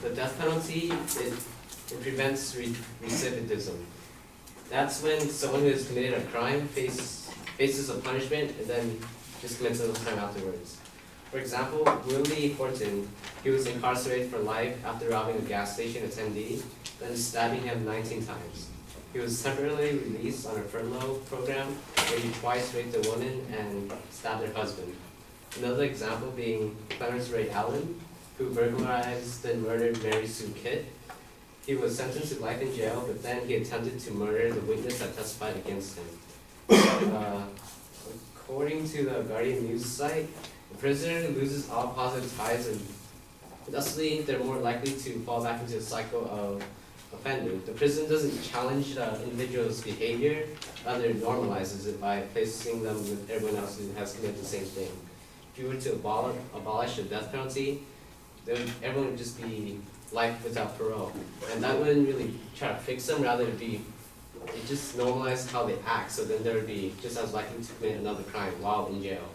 the death penalty, it prevents recidivism. That's when someone who has committed a crime faces a punishment and then just commits another crime afterwards. For example, Willie Horton, he was incarcerated for life after robbing a gas station attendee, then stabbing him 19 times. He was temporarily released on a furlough program where he twice raped a woman and stabbed her husband. Another example being Clarence Ray Allen, who burglarized and murdered Mary Sue Kitt. He was sentenced to life in jail, but then he attempted to murder the witness that testified against him. According to the Guardian news site, the prisoner loses all positive ties and thusly they're more likely to fall back into a cycle of offending. The prison doesn't challenge the individual's behavior, rather it normalizes it by placing them with everyone else who has committed the same thing. If you were to abolish the death penalty, then everyone would just be life without parole. And that wouldn't really try to fix them, rather it just normalized how they act, so then they would be just as likely to commit another crime while in jail.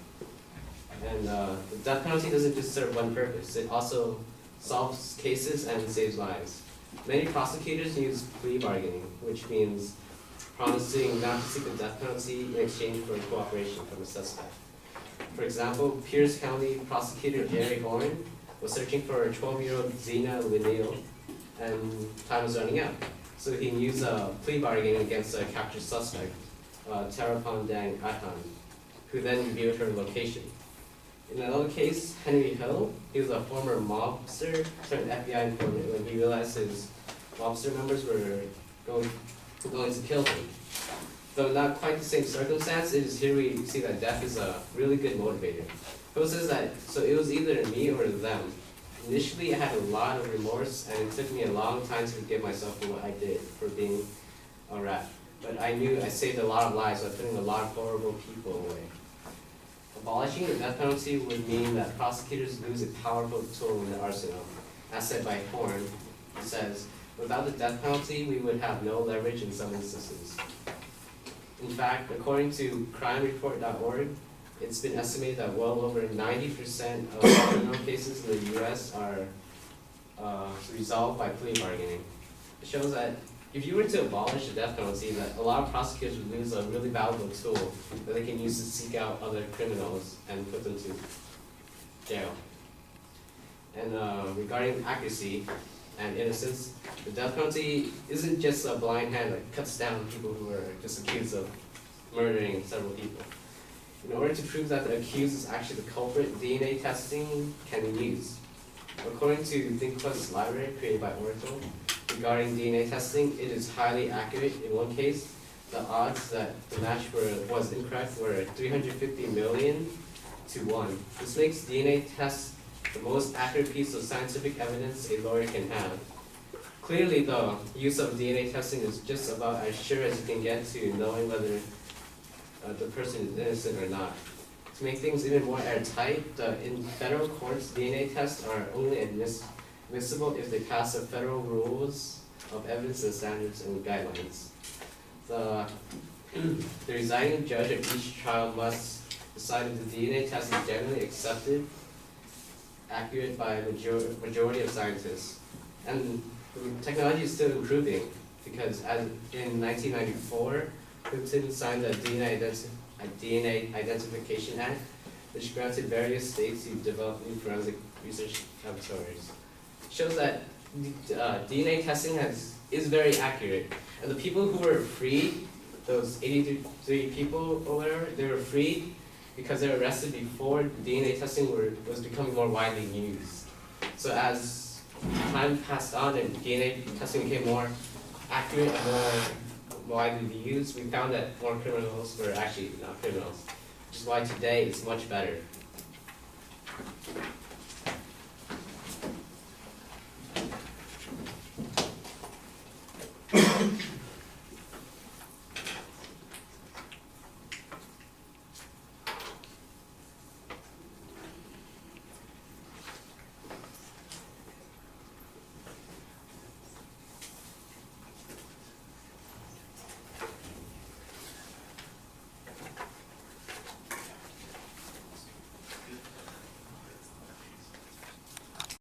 And the death penalty doesn't just serve one purpose, it also solves cases and saves lives. Many prosecutors use plea bargaining, which means promising not to seek the death penalty in exchange for cooperation from a suspect. For example, Pierce County prosecutor Jerry Horn was searching for a 12-year-old Zena Linnell, and time was running out. So he used a plea bargain against a captured suspect, Tarapon Dang Atan, who then revealed her location. In another case, Henry Hill, he was a former mobster turned FBI informant when he realized his mobster members were going to kill him. Though not quite the same circumstance, it is here we see that death is a really good motivator. Hill says that, so it was either me or them. Initially, I had a lot of remorse, and it took me a long time to forgive myself for what I did, for being a rat. But I knew I saved a lot of lives by putting a lot of horrible people away. Abolishing the death penalty would mean that prosecutors lose a powerful tool in their arsenal. As said by Horn, he says, without the death penalty, we would have no leverage in some instances. In fact, according to crimereport.org, it's been estimated that well over 90% of criminal cases in the US are resolved by plea bargaining. It shows that if you were to abolish the death penalty, that a lot of prosecutors would lose a really valuable tool that they can use to seek out other criminals and put them to jail. And regarding accuracy and innocence, the death penalty isn't just a blind hand that cuts down people who are just accused of murdering several people. In order to prove that the accused is actually the culprit, DNA testing can be used. According to ThinkQuest's library created by Oracle, regarding DNA testing, it is highly accurate. In one case, the odds that the match was incorrect were 350 million to 1. This makes DNA tests the most accurate piece of scientific evidence a lawyer can have. Clearly, the use of DNA testing is just about as sure as you can get to knowing whether the person is innocent or not. To make things even more airtight, in federal courts, DNA tests are only admissible if they pass the federal rules of evidence and standards and guidelines. The presiding judge of each trial must decide if the DNA test is generally accepted, accurate by a majority of scientists. And technology is still improving because as in 1994, Clinton signed the DNA Identification Act, which granted various states to develop new forensic research laboratories. It shows that DNA testing is very accurate. And the people who were freed, those 83 people or whatever, they were freed because they were arrested before DNA testing was becoming more widely used. So as time passed on and DNA testing became more accurate and more widely used, we found that more criminals were actually not criminals, which is why today it's much better.